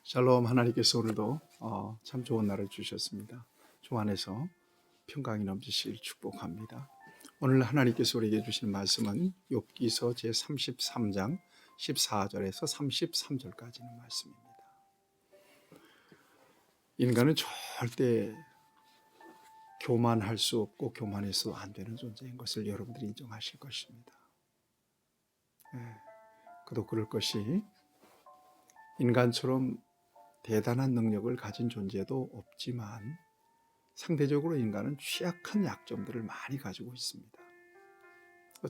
샬롬. 하나님께서 오늘도 참 좋은 날을 주셨습니다. 주 안에서 평강이 넘치시길 축복합니다. 오늘 하나님께서 우리에게 주시는 말씀은 욥기서 제33장 14절에서 33절까지 있는 말씀입니다. 인간은 절대 교만할 수 없고 교만해서 안 되는 존재인 것을 여러분들이 인정하실 것입니다. 그도 그럴 것이 인간처럼 대단한 능력을 가진 존재도 없지만 상대적으로 인간은 취약한 약점들을 많이 가지고 있습니다.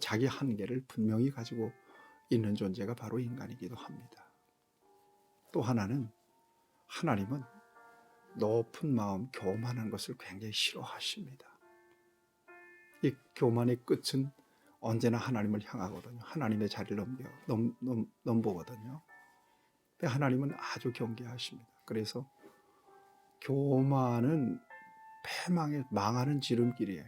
자기 한계를 분명히 가지고 있는 존재가 바로 인간이기도 합니다. 또 하나는 하나님은 높은 마음, 교만한 것을 굉장히 싫어하십니다. 이 교만의 끝은 언제나 하나님을 향하거든요. 하나님의 자리를 넘보거든요. 근데 하나님은 아주 경계하십니다. 그래서 교만은 망하는 지름길이에요.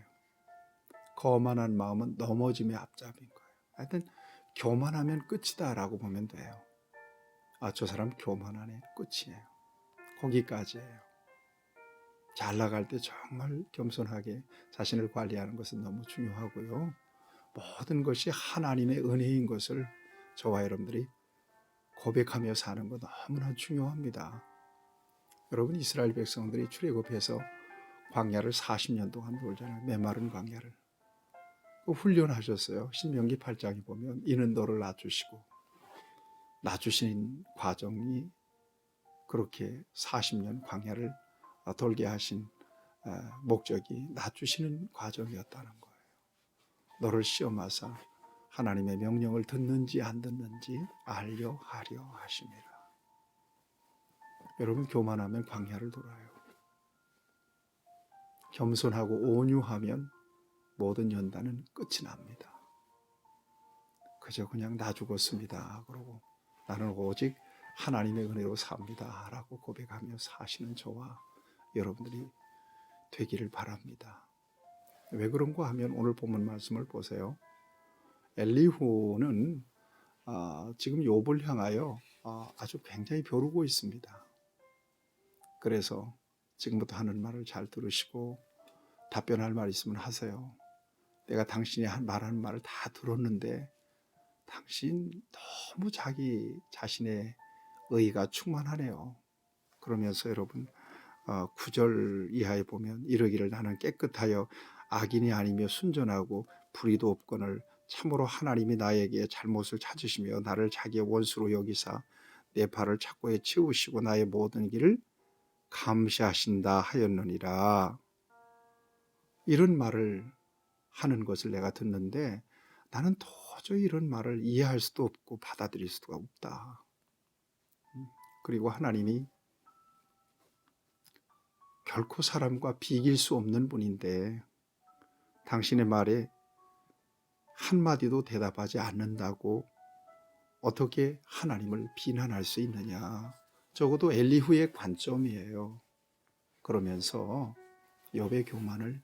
거만한 마음은 넘어짐의 앞잡이인 거예요. 하여튼 교만하면 끝이다라고 보면 돼요. 저 사람 교만하네, 끝이에요. 거기까지예요. 잘 나갈 때 정말 겸손하게 자신을 관리하는 것은 너무 중요하고요. 모든 것이 하나님의 은혜인 것을 저와 여러분들이 고백하며 사는 것 너무나 중요합니다. 여러분, 이스라엘 백성들이 출애굽해서 광야를 40년 동안 돌잖아요. 메마른 광야를. 훈련하셨어요. 신명기 8장에 보면 이는 너를 낮추시고, 낮추신 과정이 그렇게 40년 광야를 돌게 하신 목적이 낮추시는 과정이었다는 거예요. 너를 시험하사 하나님의 명령을 듣는지 안 듣는지 알려 하려 하심이라. 여러분, 교만하면 광야를 돌아요. 겸손하고 온유하면 모든 연단은 끝이 납니다. 그저 그냥 나 죽었습니다 그러고 나는 오직 하나님의 은혜로 삽니다 라고 고백하며 사시는 저와 여러분들이 되기를 바랍니다. 왜 그런가 하면 오늘 본문 말씀을 보세요. 엘리후는 지금 욥을 향하여 아주 굉장히 벼르고 있습니다. 그래서 지금부터 하는 말을 잘 들으시고 답변할 말 있으면 하세요. 내가 당신이 말하는 말을 다 들었는데 당신 너무 자기 자신의 의의가 충만하네요. 그러면서 여러분 9절 이하에 보면 이르기를 나는 깨끗하여 악인이 아니며 순전하고 불의도 없거늘 참으로 하나님이 나에게 잘못을 찾으시며 나를 자기의 원수로 여기사 내 발을 착고에 채우시고 나의 모든 길을 감시하신다 하였느니라. 이런 말을 하는 것을 내가 듣는데 나는 도저히 이런 말을 이해할 수도 없고 받아들일 수가 없다. 그리고 하나님이 결코 사람과 비길 수 없는 분인데 당신의 말에 한마디도 대답하지 않는다고 어떻게 하나님을 비난할 수 있느냐. 적어도 엘리후의 관점이에요. 그러면서 욥의 교만을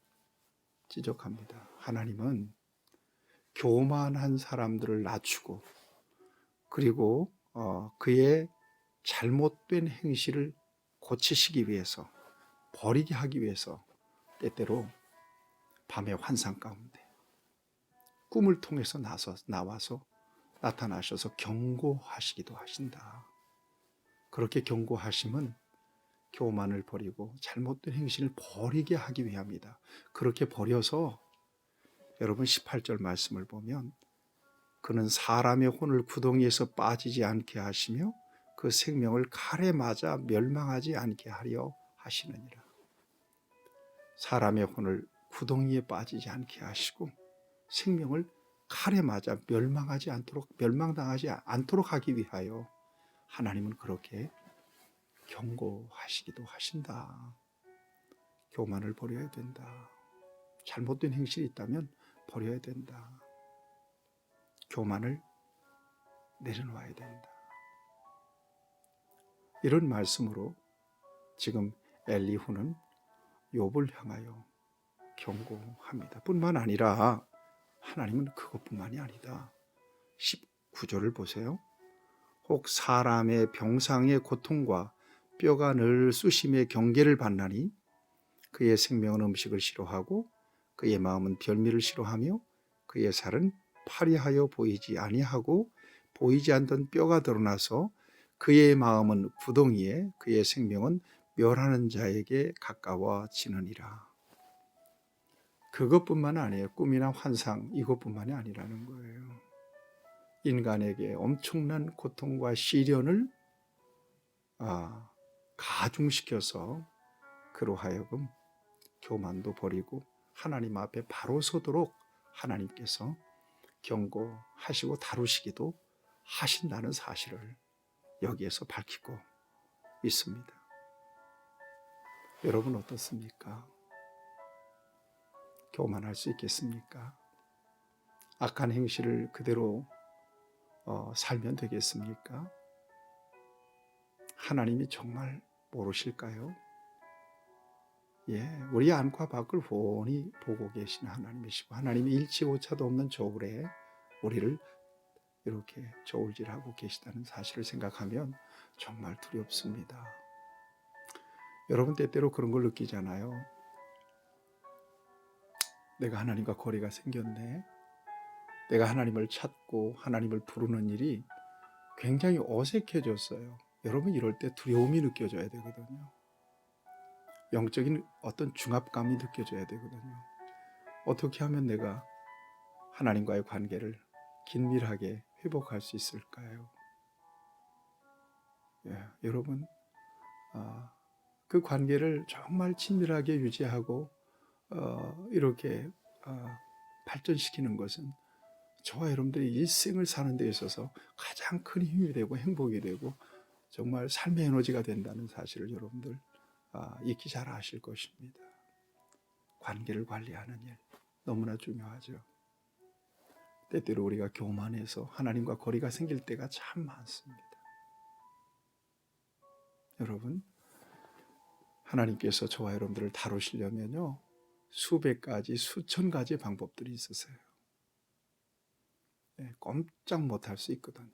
지적합니다. 하나님은 교만한 사람들을 낮추고 그리고 그의 잘못된 행실을 고치시기 위해서, 버리게 하기 위해서 때때로 밤의 환상 가운데 꿈을 통해서 나와서 나타나셔서 경고하시기도 하신다. 그렇게 경고하심은 교만을 버리고 잘못된 행실을 버리게 하기 위함이다. 그렇게 버려서 여러분 18절 말씀을 보면 그는 사람의 혼을 구덩이에서 빠지지 않게 하시며 그 생명을 칼에 맞아 멸망하지 않게 하려 하시느니라. 사람의 혼을 구덩이에 빠지지 않게 하시고 생명을 칼에 맞아 멸망당하지 않도록 하기 위하여 하나님은 그렇게 경고하시기도 하신다. 교만을 버려야 된다. 잘못된 행실이 있다면 버려야 된다. 교만을 내려놓아야 된다. 이런 말씀으로 지금 엘리후는 욥을 향하여 경고합니다. 뿐만 아니라 하나님은 그것뿐만이 아니다. 19절을 보세요. 혹 사람의 병상의 고통과 뼈가 늘 수심의 경계를 받나니 그의 생명은 음식을 싫어하고 그의 마음은 별미를 싫어하며 그의 살은 파리하여 보이지 아니하고 보이지 않던 뼈가 드러나서 그의 마음은 구덩이에 그의 생명은 멸하는 자에게 가까워지느니라. 그것뿐만 아니에요. 꿈이나 환상 이것뿐만이 아니라는 거예요. 인간에게 엄청난 고통과 시련을 가중시켜서 그로 하여금 교만도 버리고 하나님 앞에 바로 서도록 하나님께서 경고하시고 다루시기도 하신다는 사실을 여기에서 밝히고 있습니다. 여러분 어떻습니까? 교만할 수 있겠습니까? 악한 행실을 그대로 살면 되겠습니까? 하나님이 정말 모르실까요? 우리 안과 밖을 훤히 보고 계신 하나님이시고 하나님이 일치오차도 없는 저울에 우리를 이렇게 저울질하고 계시다는 사실을 생각하면 정말 두렵습니다. 여러분 때때로 그런 걸 느끼잖아요. 내가 하나님과 거리가 생겼네. 내가 하나님을 찾고 하나님을 부르는 일이 굉장히 어색해졌어요. 여러분 이럴 때 두려움이 느껴져야 되거든요. 영적인 어떤 중압감이 느껴져야 되거든요. 어떻게 하면 내가 하나님과의 관계를 긴밀하게 회복할 수 있을까요? 여러분 그 관계를 정말 친밀하게 유지하고 이렇게 발전시키는 것은 저와 여러분들이 일생을 사는 데 있어서 가장 큰 힘이 되고 행복이 되고 정말 삶의 에너지가 된다는 사실을 여러분들 익히 잘 아실 것입니다. 관계를 관리하는 일 너무나 중요하죠. 때때로 우리가 교만해서 하나님과 거리가 생길 때가 참 많습니다. 여러분 하나님께서 저와 여러분들을 다루시려면요 수백 가지 수천 가지 방법들이 있으세요. 꼼짝 못할 수 있거든요.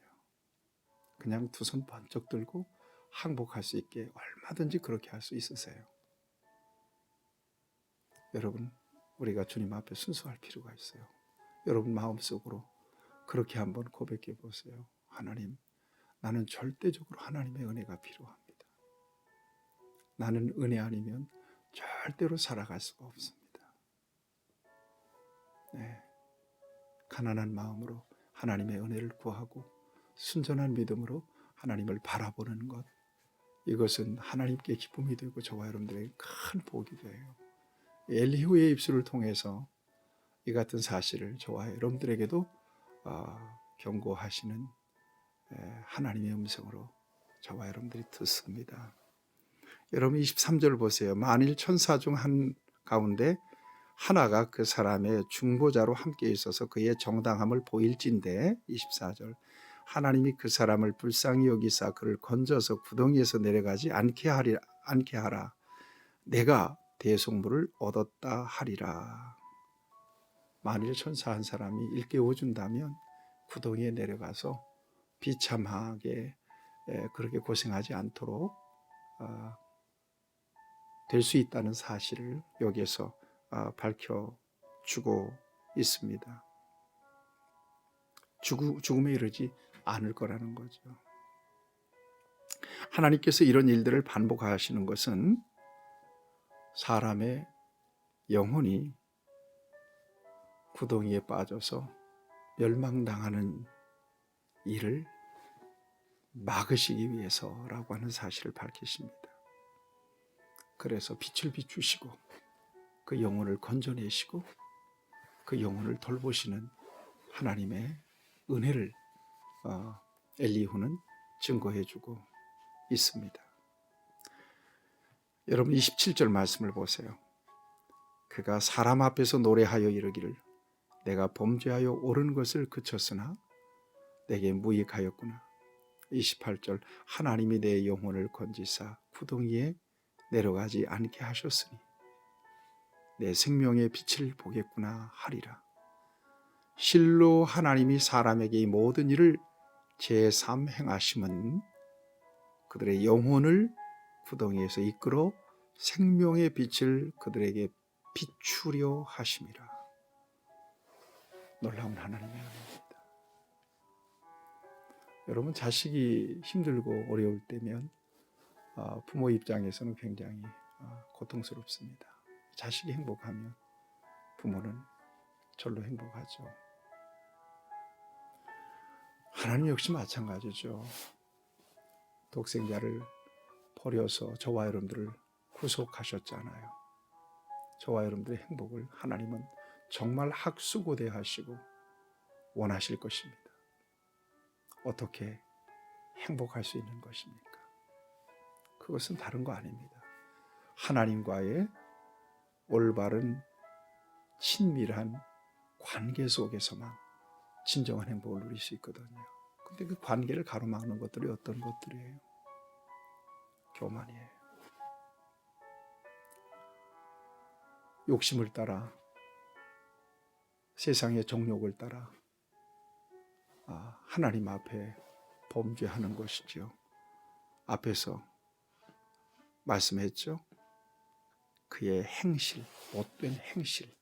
그냥 두 손 번쩍 들고 항복할 수 있게 얼마든지 그렇게 할 수 있으세요. 여러분 우리가 주님 앞에 순수할 필요가 있어요. 여러분 마음속으로 그렇게 한번 고백해 보세요. 하나님, 나는 절대적으로 하나님의 은혜가 필요합니다. 나는 은혜 아니면 절대로 살아갈 수가 없습니다. 가난한 마음으로 하나님의 은혜를 구하고 순전한 믿음으로 하나님을 바라보는 것, 이것은 하나님께 기쁨이 되고 저와 여러분들에게 큰 복이 돼요. 엘리후의 입술을 통해서 이 같은 사실을 저와 여러분들에게도 경고하시는 하나님의 음성으로 저와 여러분들이 듣습니다. 여러분 23절 보세요. 만일 천사 중 한 가운데 하나가 그 사람의 중보자로 함께 있어서 그의 정당함을 보일진대 24절 하나님이 그 사람을 불쌍히 여기사 그를 건져서 구덩이에서 내려가지 않게 하라. 내가 대속물을 얻었다 하리라. 만일 천사 한 사람이 일깨워 준다면 구덩이에 내려가서 비참하게 그렇게 고생하지 않도록 될 수 있다는 사실을 여기에서 밝혀주고 있습니다. 죽음에 이르지 않을 거라는 거죠. 하나님께서 이런 일들을 반복하시는 것은 사람의 영혼이 구덩이에 빠져서 멸망당하는 일을 막으시기 위해서라고 하는 사실을 밝히십니다. 그래서 빛을 비추시고 그 영혼을 건져내시고 그 영혼을 돌보시는 하나님의 은혜를 엘리후는 증거해주고 있습니다. 여러분 27절 말씀을 보세요. 그가 사람 앞에서 노래하여 이르기를 내가 범죄하여 옳은 것을 그쳤으나 내게 무익하였구나. 28절 하나님이 내 영혼을 건지사 구덩이에 내려가지 않게 하셨으니 내 생명의 빛을 보겠구나 하리라. 실로 하나님이 사람에게 이 모든 일을 제3 행하심은 그들의 영혼을 구덩이에서 이끌어 생명의 빛을 그들에게 비추려 하심이라. 놀라운 하나님의 은혜입니다. 여러분, 자식이 힘들고 어려울 때면 부모 입장에서는 굉장히 고통스럽습니다. 자식이 행복하면 부모는 절로 행복하죠. 하나님 역시 마찬가지죠. 독생자를 버려서 저와 여러분들을 구속하셨잖아요. 저와 여러분들의 행복을 하나님은 정말 학수고대하시고 원하실 것입니다. 어떻게 행복할 수 있는 것입니까? 그것은 다른 거 아닙니다. 하나님과의 올바른 친밀한 관계 속에서만 진정한 행복을 누릴 수 있거든요. 근데 그 관계를 가로막는 것들이 어떤 것들이에요? 교만이에요. 욕심을 따라, 세상의 정욕을 따라 하나님 앞에 범죄하는 것이죠. 앞에서 말씀했죠. 그의 행실, 못된 행실,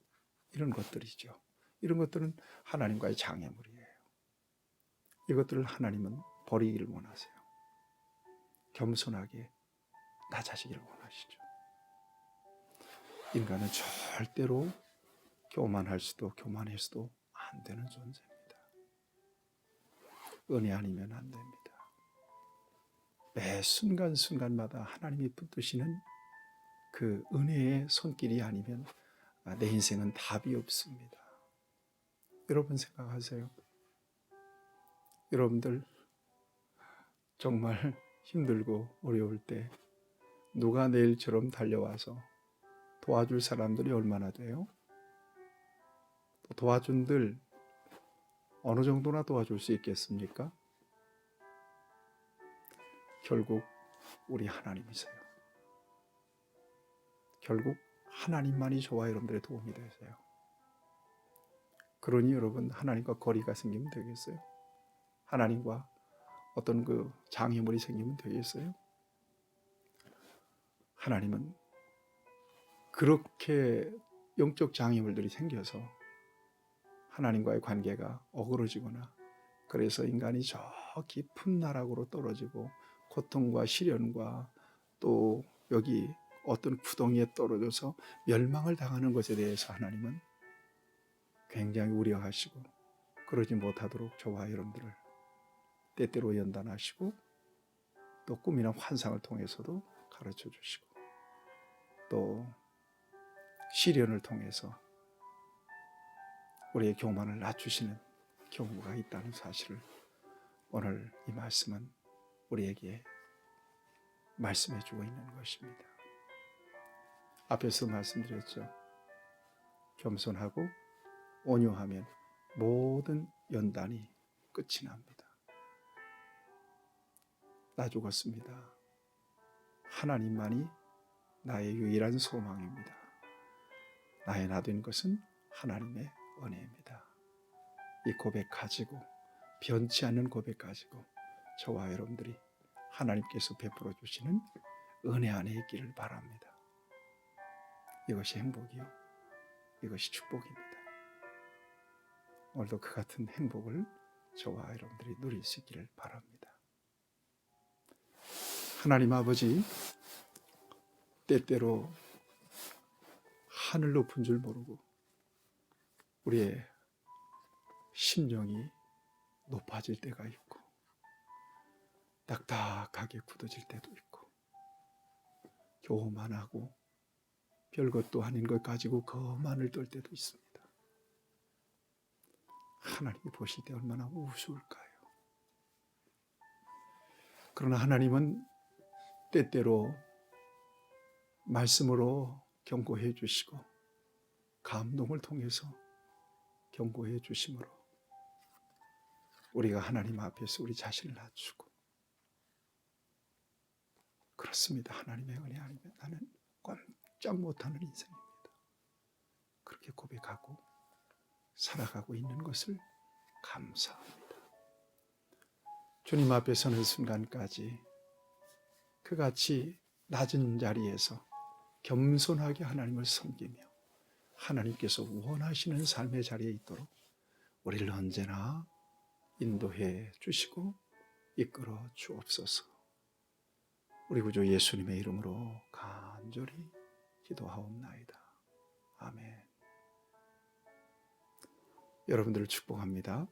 이런 것들이죠. 이런 것들은 하나님과의 장애물이에요. 이것들을 하나님은 버리기를 원하세요. 겸손하게 낮아지기를 원하시죠. 인간은 절대로 교만할 수도 교만할 수도 안 되는 존재입니다. 은혜 아니면 안 됩니다. 매 순간순간마다 하나님이 붙드시는 그 은혜의 손길이 아니면 내 인생은 답이 없습니다. 여러분 생각하세요. 여러분들 정말 힘들고 어려울 때 누가 내일처럼 달려와서 도와줄 사람들이 얼마나 돼요? 도와준들 어느 정도나 도와줄 수 있겠습니까? 결국 우리 하나님이세요. 결국 하나님만이 저와 여러분들의 도움이 되세요. 그러니 여러분, 하나님과 거리가 생기면 되겠어요? 하나님과 어떤 그 장애물이 생기면 되겠어요? 하나님은 그렇게 영적 장애물들이 생겨서 하나님과의 관계가 어그러지거나, 그래서 인간이 저 깊은 나락으로 떨어지고 고통과 시련과 또 여기 어떤 구덩이에 떨어져서 멸망을 당하는 것에 대해서 하나님은 굉장히 우려하시고, 그러지 못하도록 저와 여러분들을 때때로 연단하시고, 또 꿈이나 환상을 통해서도 가르쳐 주시고, 또 시련을 통해서 우리의 교만을 낮추시는 경우가 있다는 사실을 오늘 이 말씀은 우리에게 말씀해 주고 있는 것입니다. 앞에서 말씀드렸죠. 겸손하고 온유하면 모든 연단이 끝이 납니다. 나 죽었습니다. 하나님만이 나의 유일한 소망입니다. 나의 나된 것은 하나님의 은혜입니다. 이 고백 가지고, 변치 않는 고백 가지고 저와 여러분들이 하나님께서 베풀어 주시는 은혜 안에 있기를 바랍니다. 이것이 행복이요, 이것이 축복입니다. 오늘도 그 같은 행복을 저와 여러분들이 누릴 수 있기를 바랍니다. 하나님 아버지, 때때로 하늘 높은 줄 모르고 우리의 심령이 높아질 때가 있고, 딱딱하게 굳어질 때도 있고, 교만하고 별것도 아닌 것 가지고 거만을 떨 때도 있습니다. 하나님이 보실 때 얼마나 우스울까요? 그러나 하나님은 때때로 말씀으로 경고해 주시고, 감동을 통해서 경고해 주심으로 우리가 하나님 앞에서 우리 자신을 낮추고, 그렇습니다. 하나님의 은혜 아니면 나는 꼼짝 못하는 인생입니다. 그렇게 고백하고 살아가고 있는 것을 감사합니다. 주님 앞에 서는 순간까지 그같이 낮은 자리에서 겸손하게 하나님을 섬기며 하나님께서 원하시는 삶의 자리에 있도록 우리를 언제나 인도해 주시고 이끌어 주옵소서. 우리 구주 예수님의 이름으로 간절히 기도하옵나이다. 아멘. 여러분들을 축복합니다.